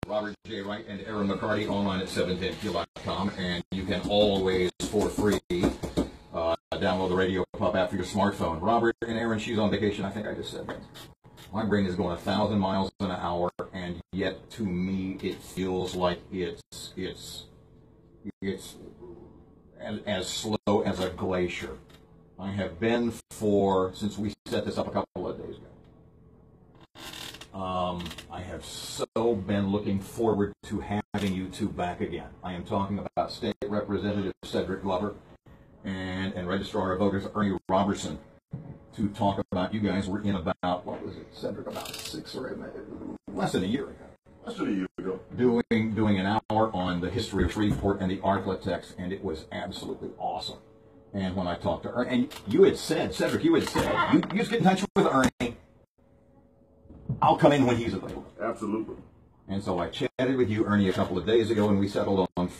Robert J. Wright and Aaron McCarty online at 710keel.com, and you can always, for free, download the Radio Pub app for your smartphone. Robert and Aaron, she's on vacation. I think I just said that. My brain is going 1,000 miles an hour, and yet to me it feels like it's as slow as a glacier. I have been since we set this up a couple of days ago. I have so been looking forward to having you two back again. I am talking about State Representative Cedric Glover and Registrar of Voters Ernie Robertson to talk about, you guys were in about, what was it, Cedric, about less than a year ago. Less than a year ago. Doing an hour on the history of Shreveport and the Arklatex, and it was absolutely awesome. And when I talked to Ernie, and you had said, Cedric, you just get in touch with Ernie. I'll come in when he's available. Absolutely. And so I chatted with you, Ernie, a couple of days ago, and we settled on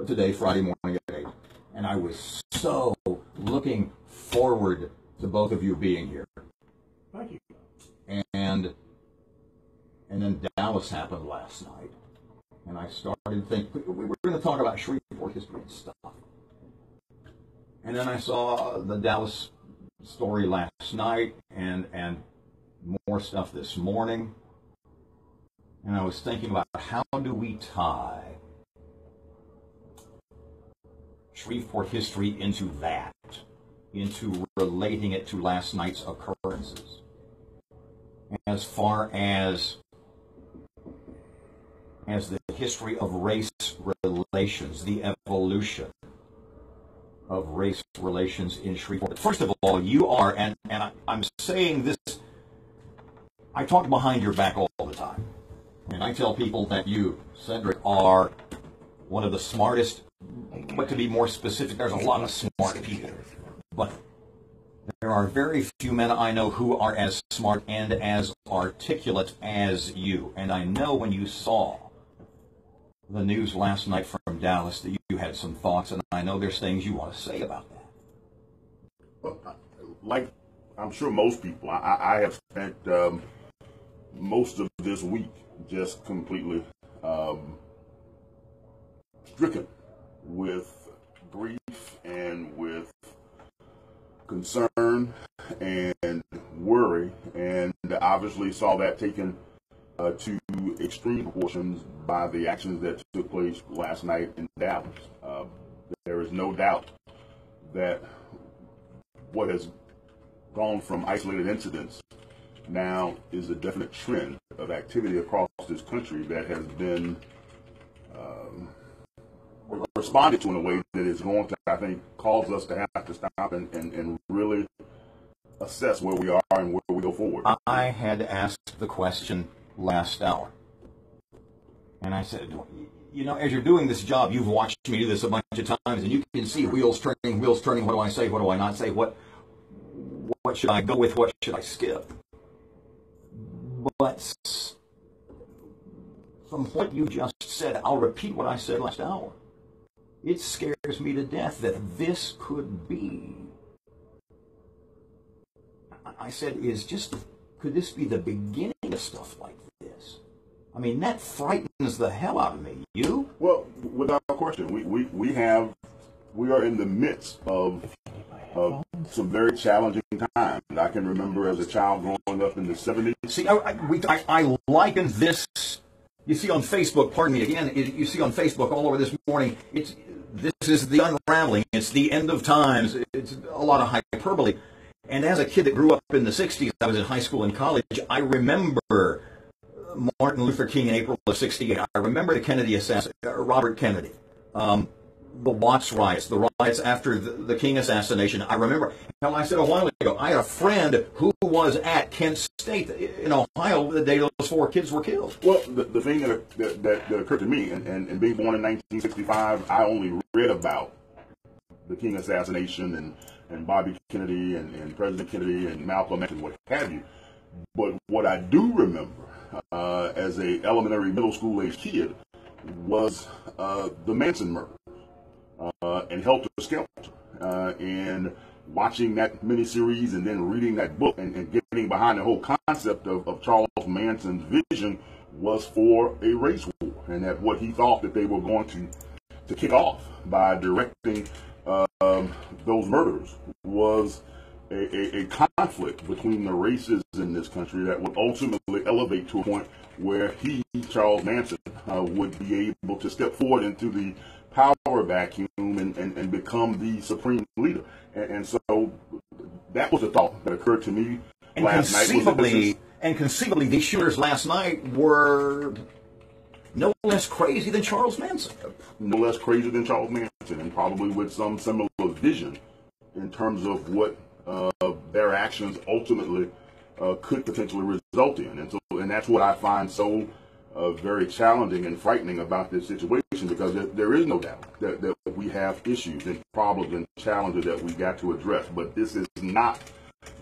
today, Friday morning at 8. And I was so looking forward to both of you being here. Thank you. And then Dallas happened last night. And I started thinking, we were going to talk about Shreveport history and stuff. And then I saw the Dallas story last night and more stuff this morning. And I was thinking about how do we tie Shreveport history into that, into relating it to last night's occurrences, as far as the history of race relations, the evolution of race relations in Shreveport. First of all, you are, and I'm saying this, I talk behind your back all the time, and I tell people that you, Cedric, are one of the smartest, but to be more specific, there's a lot of smart people, but there are very few men I know who are as smart and as articulate as you. And I know when you saw the news last night from Dallas that you had some thoughts, and I know there's things you want to say about that. Well, like I'm sure most people, I have spent most of this week just completely stricken with grief and with concern and worry, and obviously saw that taken to extreme proportions by the actions that took place last night in Dallas. There is no doubt that what has gone from isolated incidents now is a definite trend of activity across this country that has been responded to in a way that is going to, I think, cause us to have to stop and really assess where we are and where we go forward. I had asked the question last hour, and I said, you know, as you're doing this job, you've watched me do this a bunch of times, and you can see wheels turning. What do I say? What do I not say? What should I go with? What should I skip? But from what you just said, I'll repeat what I said last hour. It scares me to death that this could be, I said, could this be the beginning of stuff like this? I mean, that frightens the hell out of me. You? Well, without question, we are in the midst of some very challenging times. I can remember as a child growing up in the 70s. See, I liken this, you see on Facebook, pardon me again, you see on Facebook all over this morning, this is the unraveling, it's the end of times, it's a lot of hyperbole. And as a kid that grew up in the 60s, I was in high school and college, I remember Martin Luther King in April of 68. I remember the Kennedy assassination, Robert Kennedy, the Watts riots, the riots after the King assassination. I remember, hell, I said a while ago, I had a friend who was at Kent State in Ohio the day those 4 kids were killed. Well, the thing that occurred to me, and being born in 1965, I only read about the King assassination and Bobby Kennedy and President Kennedy and Malcolm X and what have you. But what I do remember as a elementary, middle school age kid was the Manson murder and Helter Skelter, and watching that miniseries and then reading that book and getting behind the whole concept of Charles Manson's vision was for a race war. and that what he thought that they were going to kick off by directing those murders was a conflict between the races in this country that would ultimately elevate to a point where he, Charles Manson, would be able to step forward into the power vacuum and become the supreme leader. And so that was a thought that occurred to me last night. And conceivably, these shooters last night were no less crazy than Charles Manson. No less crazy than Charles Manson, and probably with some similar vision in terms of what their actions ultimately could potentially result in. And that's what I find so very challenging and frightening about this situation, because there is no doubt that we have issues and problems and challenges that we got to address. But this is not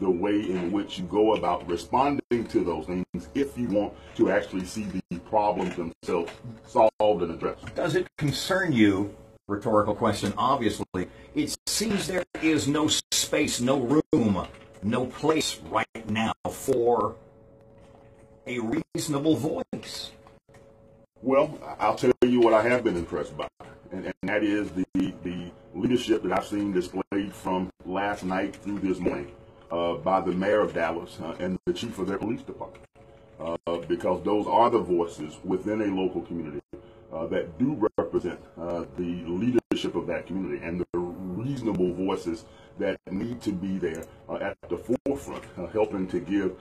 the way in which you go about responding to those things if you want to actually see the problems themselves solved and addressed. Does it concern you? Rhetorical question, obviously. It seems there is no space, no room, no place right now for a reasonable voice. Well, I'll tell you what I have been impressed by, and that is the leadership that I've seen displayed from last night through this morning by the mayor of Dallas and the chief of their police department, because those are the voices within a local community that do represent the leadership of that community, and the reasonable voices that need to be there at the forefront, helping to give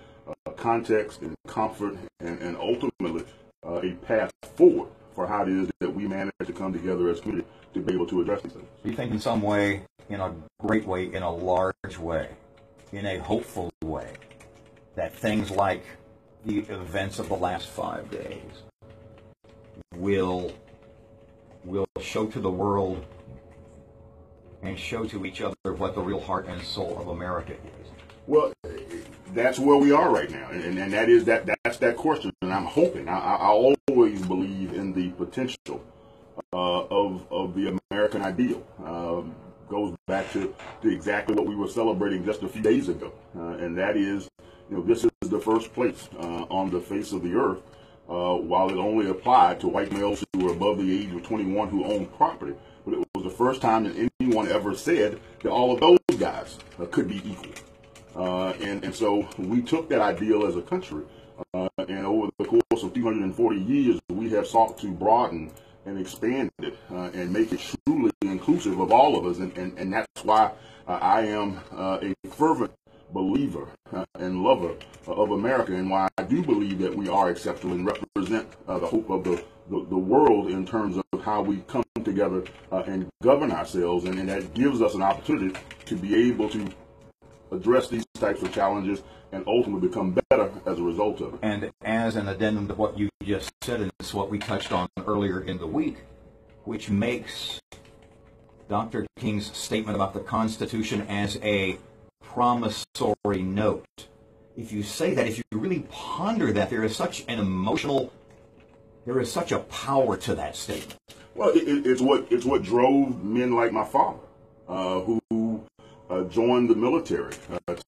context and comfort and ultimately a path forward for how it is that we manage to come together as a community to be able to address these things. Do you think in some way, in a great way, in a large way, in a hopeful way, that things like the events of the last 5 days will show to the world and show to each other what the real heart and soul of America is? Well, that's where we are right now, and that is that's that question. And I'm hoping. I always believe in the potential of the American ideal. Goes back to exactly what we were celebrating just a few days ago, and that is, this is the first place on the face of the earth, while it only applied to white males who were above the age of 21 who owned property. But it was the first time that anyone ever said that all of those guys could be equal. And so we took that ideal as a country, and over the course of 240 years, we have sought to broaden and expand it and make it truly inclusive of all of us. And that's why I am a fervent believer and lover of America, and why I do believe that we are exceptional and represent the hope of the world in terms of how we come together and govern ourselves, and that gives us an opportunity to be able to address these types of challenges and ultimately become better as a result of it. And as an addendum to what you just said, and it's what we touched on earlier in the week, which makes Dr. King's statement about the Constitution as a promissory note. If you say that, if you really ponder that, there is such a power to that statement. Well, it's what drove men like my father, who joined the military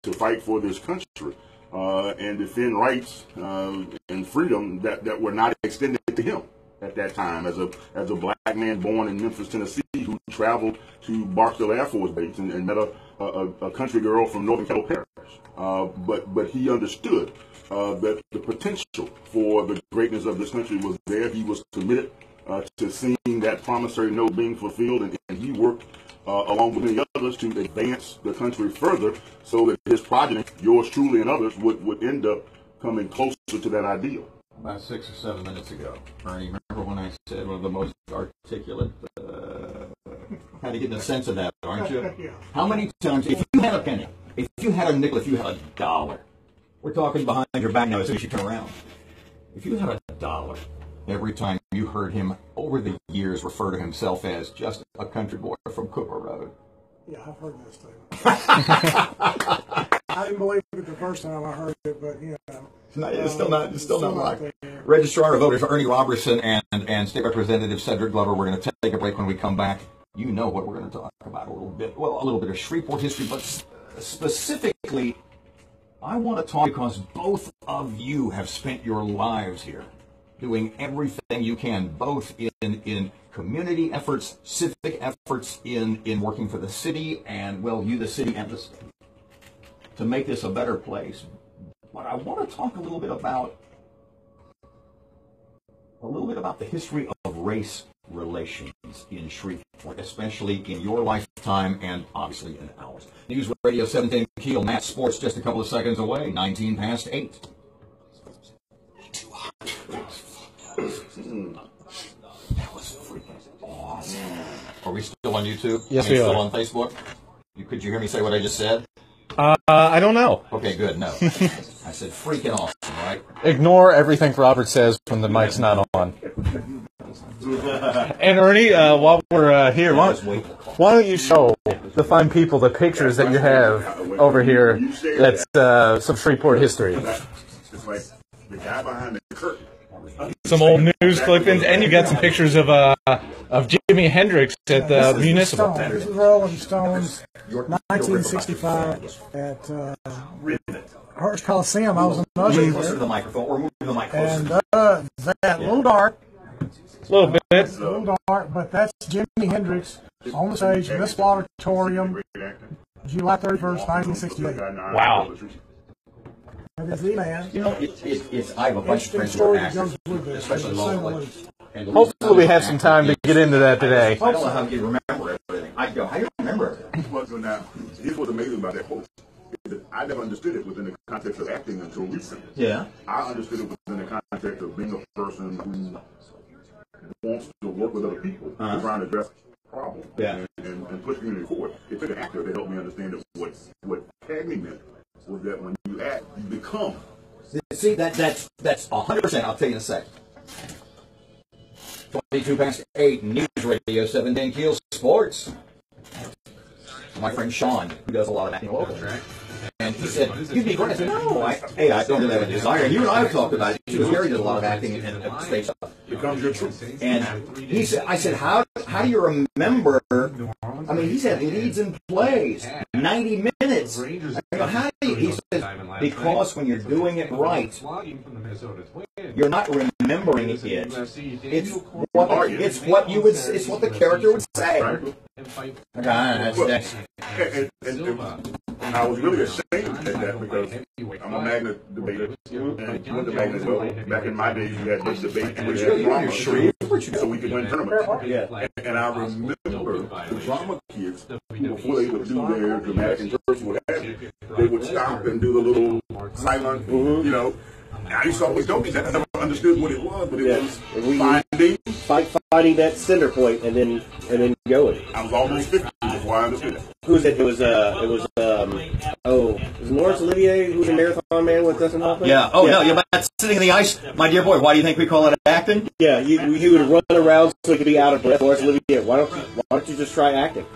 to fight for this country and defend rights and freedom that were not extended to him at that time, as a black man born in Memphis, Tennessee, who traveled to Barksdale Air Force Base and met a country girl from Northern Kettle Parish. But he understood that the potential for the greatness of this country was there. He was committed to seeing that promissory note being fulfilled, and he worked along with many others to advance the country further, so that his progeny, yours truly and others, would end up coming closer to that ideal. About 6 or 7 minutes ago, Ernie, remember when I said one of the most articulate, how to get a sense of that, aren't you? Yeah. How many times, if you had a penny, if you had a nickel, if you had a dollar, we're talking behind your back now as soon as you turn around. If you had a dollar, every time you heard him over the years refer to himself as just a country boy from Cooper Road. Yeah, I've heard that statement. I didn't believe it the first time I heard it, but It's still not like Registrar of Voters Ernie Robertson and State Representative Cedric Glover. We're going to take a break. When we come back, you know what we're going to talk about a little bit. Well, a little bit of Shreveport history, but specifically, I want to talk because both of you have spent your lives here. doing everything you can, both in community efforts, civic efforts, in working for the city, and, well, you, the city, and the state, to make this a better place. But I want to talk a little bit about the history of race relations in Shreveport, especially in your lifetime and obviously in ours. News Radio 710 KEEL, Matt Sports, just a couple of seconds away, 19 past 8. That was freaking awesome. Are we still on YouTube? Yes, we are. Still on Facebook? Could you hear me say what I just said? I don't know. Okay, good. No. I said freaking awesome, right? Ignore everything Robert says when the mic's not on. And Ernie, while we're here, why don't you show the fine people the pictures that you have over here that's some Shreveport history. It's like the guy behind the curtain. Some old news clippings, and you got some pictures of Jimi Hendrix at the Municipal. This is Rolling Stones, 1965 at Hearst Coliseum. I was an usher Closer to there. the microphone, or move the mic closer. And that little dark, A little bit. but that's Jimi Hendrix on the stage in this auditorium, July 31st, 1968. Wow. And it's the man. You know, I have a bunch of friends who are actors, especially locally. And Hopefully we have some time to get into that today. I don't know how you remember everything. I go, how do you remember everything? Well, so now, here's what's amazing about that quote. I never understood it within the context of acting until recently. Yeah. I understood it within the context of being a person who wants to work with other people, to try and address problems, and push community forward. It took an actor to help me understand that what Cagney meant was that when you act, you become. See, that's 100%. I'll tell you in a second. 22 past 8, News Radio 710 KEEL Sports. My friend Sean, who does a lot of acting locally, and he said, you'd be great. I said, no, I don't really have a desire. You and I have talked about it. Too. Gary does a lot of acting and stage stuff. Becomes your truth. And he said, I said, how do you remember? I mean, he said leads and plays, 90 minutes. I go, how do you? He says, because when you're doing it right, you're not remembering it. It's what you would. It's what the character would say. And I was really ashamed at that because I'm a magnet debater. And went to magnet as well. Back in my days, you had this debate and we had drama, so we could win tournaments. And I remember the drama kids, before they would do their dramatic insertion, what have you, they would stop and do the little silent, you know. And I used to always don't do that. I never understood what it was, but it was finding that center point and then going. I was almost 50 before I understood it. Who was it? It was Lawrence Olivier who was a marathon man with Dustin Hoffman? Yeah. Oh no, you're about sitting in the ice, my dear boy. Why do you think we call it acting? Yeah, he would run around so he could be out of breath. Lawrence Olivier, why don't you just try acting?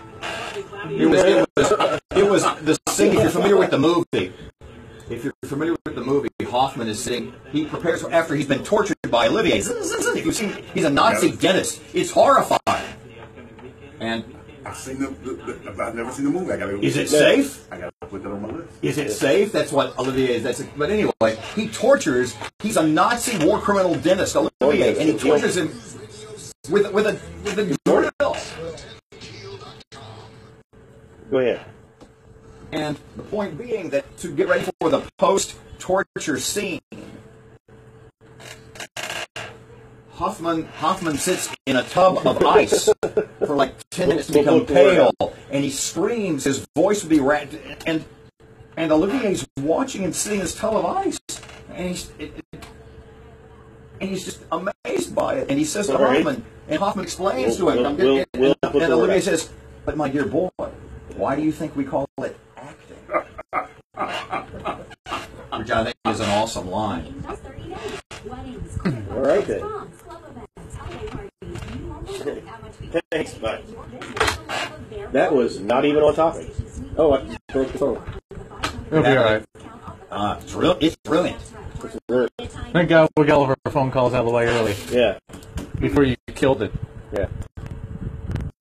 It was the scene. If you're familiar with the movie. If you're familiar with the movie, Hoffman is sitting, he prepares after he's been tortured by Olivier. If you've seen, he's a Nazi dentist. It's horrifying. And I've never seen the movie. Is it safe? I got to put that on my list. Is it safe? That's what Olivier is. But anyway, he tortures, he's a Nazi war criminal dentist, Olivier, and he tortures him with a drill. Go ahead. And the point being that to get ready for the post-torture scene, Hoffman sits in a tub of ice for like 10 minutes to become pale, and he screams. His voice would be and Olivier's watching him sitting in this tub of ice, and he's just amazed by it. And he says to Hoffman, and Hoffman explains to him, and Olivier says, "But my dear boy, why do you think we call it acting?" Which I think is an awesome line. All right then. Thanks, bye. That was not even on topic. Oh, I broke the phone. It'll be all right. It's brilliant. Thank God we got all of our phone calls out of the way early. Yeah. Before you killed it. Yeah.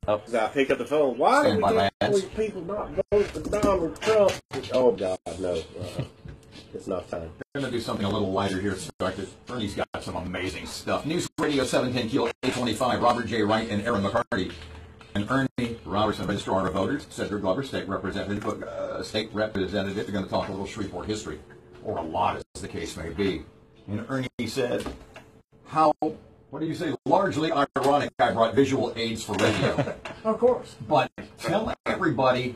Oh. I picked up the phone. Why do we get all these people not vote for Donald Trump? Oh, God, no. It's enough time. I'm going to do something a little lighter here. Ernie's got some amazing stuff. News Radio 710 KEEL 825, Robert J. Wright and Aaron McCarty. And Ernie Robertson, Registrar of Voters, Cedric Glover, State Representative. They're going to talk a little Shreveport history, or a lot as the case may be. And Ernie said, what do you say, largely ironic I brought visual aids for radio. Of course. But tell everybody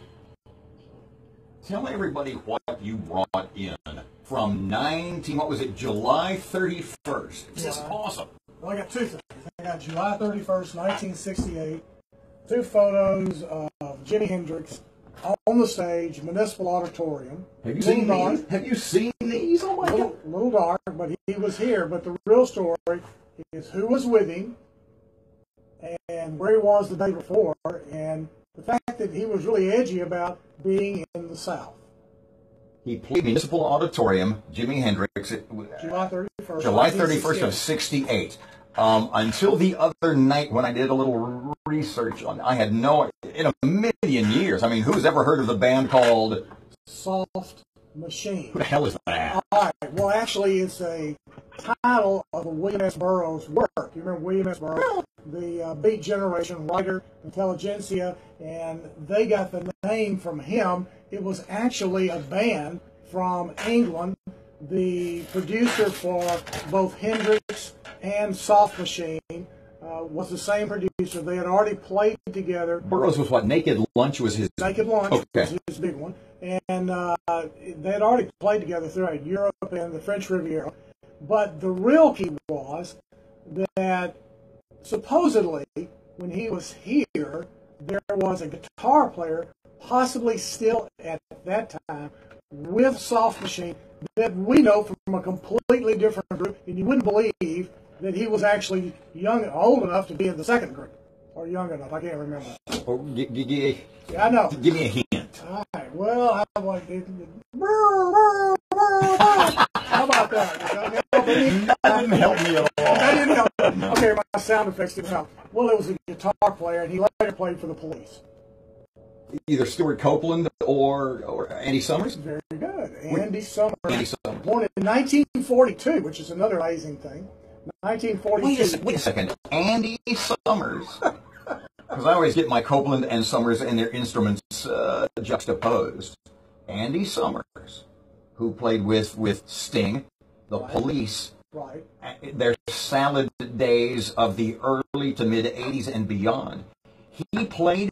what you brought in from July 31st. This is awesome. Well, I got two things. I got July 31st, 1968, two photos of Jimi Hendrix on the stage, Municipal Auditorium. Have you seen these? Have you seen these? Oh my God. A little dark, but he was here. But the real story is who was with him and where he was the day before, and the fact that he was really edgy about being in the South. He played Municipal Auditorium, Jimi Hendrix, July 31st. July 31st of 68. Until the other night when I did a little research on, I had in a million years, I mean, who's ever heard of the band called Soft Machine? Who the hell is that? All right. Well, actually, it's a title of a William S. Burroughs work. You remember William S. Burroughs? The Beat Generation writer, intelligentsia, and they got the name from him. It was actually a band from England. The producer for both Hendrix and Soft Machine was the same producer. They had already played together. Burroughs was what? Naked Lunch was his... Naked Lunch okay. was his big one. And they had already played together throughout Europe and the French Riviera. But the real key was that supposedly, when he was here, there was a guitar player, possibly still at that time, with Soft Machine, that we know from a completely different group, and you wouldn't believe that he was actually old enough to be in the second group, or young enough. I can't remember. Oh, Yeah, I know. Give me a hint. All right. Well, how about that? That didn't help me at all. That didn't help. Okay, my sound effects didn't help. Well, it was a guitar player, and he later played for the Police. Either Stuart Copeland or Andy Summers? Very good. Andy Summers. Andy Summers. Born in 1942, which is another amazing thing. 1942. Wait a second. Andy Summers. Because I always get my Copeland and Summers and their instruments juxtaposed. Andy Summers, who played with Sting, the Police, right, their salad days of the early to mid 80s and beyond. He played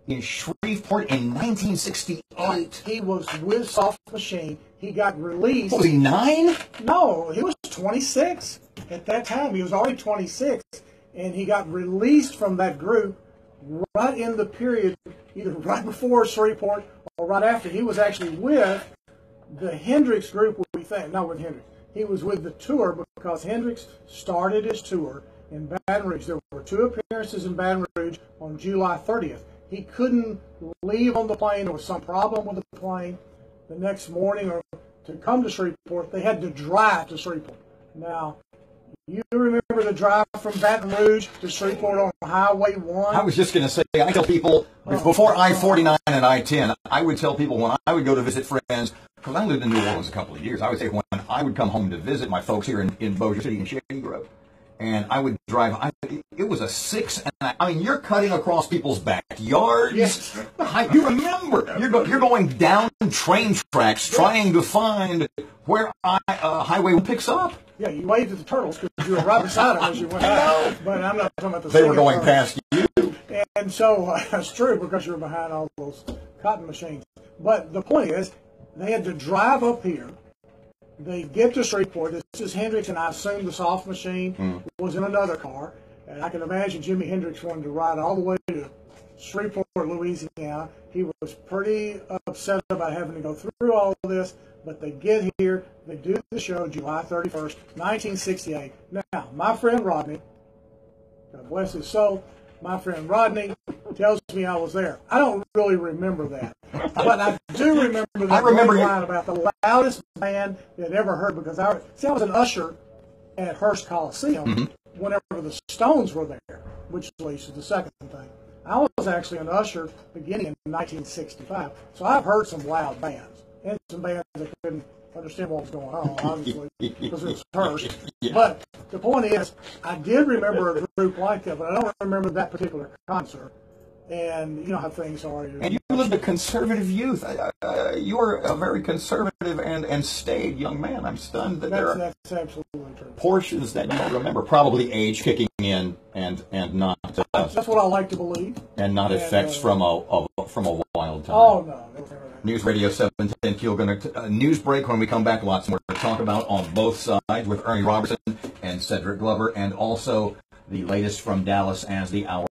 in Shreveport in 1968. He was with Soft Machine. He got released. Was he 9? No, he was 26 at that time. He was already 26, and he got released from that group right in the period, either right before Shreveport or right after. He was actually with the Hendrix group, we think. Not with Hendrix. He was with the tour because Hendrix started his tour in Baton Rouge. There were 2 appearances in Baton Rouge on July 30th. He couldn't leave on the plane. There was some problem with the plane the next morning, or to come to Shreveport, they had to drive to Shreveport. Now, you remember the drive from Baton Rouge to Shreveport on Highway 1? I was just going to say, I tell people, before I-49 and I-10, I would tell people when I would go to visit friends, because I lived in New Orleans a couple of years, I would say when I would come home to visit my folks here in Bossier City and Shady Grove, and I would drive, it was a 6, and I mean, you're cutting across people's backyards. Yes. You remember, you're going down train tracks trying to find where Highway 1 picks up. Yeah, you waved at the turtles because you were right beside them as you went out. But I'm not talking about the They were singing going turtles. past you. And so that's true because you were behind all those cotton machines. But the point is, they had to drive up here. They get to Shreveport. This is Hendrix, and I assume the Soft Machine was in another car. And I can imagine Jimi Hendrix wanted to ride all the way to Shreveport, Louisiana. He was pretty upset about having to go through all of this. But they get here, they do the show July 31st, 1968. Now, my friend Rodney, God bless his soul, my friend Rodney tells me I was there. I don't really remember that. But I do remember that line about the loudest band they'd ever heard, because I was an usher at Hearst Coliseum whenever the Stones were there, which leads to the second thing. I was actually an usher beginning in 1965, so I've heard some loud bands. And some bands that couldn't understand what was going on, obviously, because it was Hearst. Yeah. But the point is, I did remember a group like that, but I don't remember that particular concert. And you know how things are. And you lived a conservative youth. You were a very conservative and staid young man. I'm stunned that there are that's absolutely true. portions that you don't remember. Probably age kicking in and not That's what I like to believe. and not effects from a wild time. Oh no. News Radio 710 KEEL. Going to news break. When we come back, lots more to talk about on both sides with Ernie Robertson and Cedric Glover, and also the latest from Dallas as the hour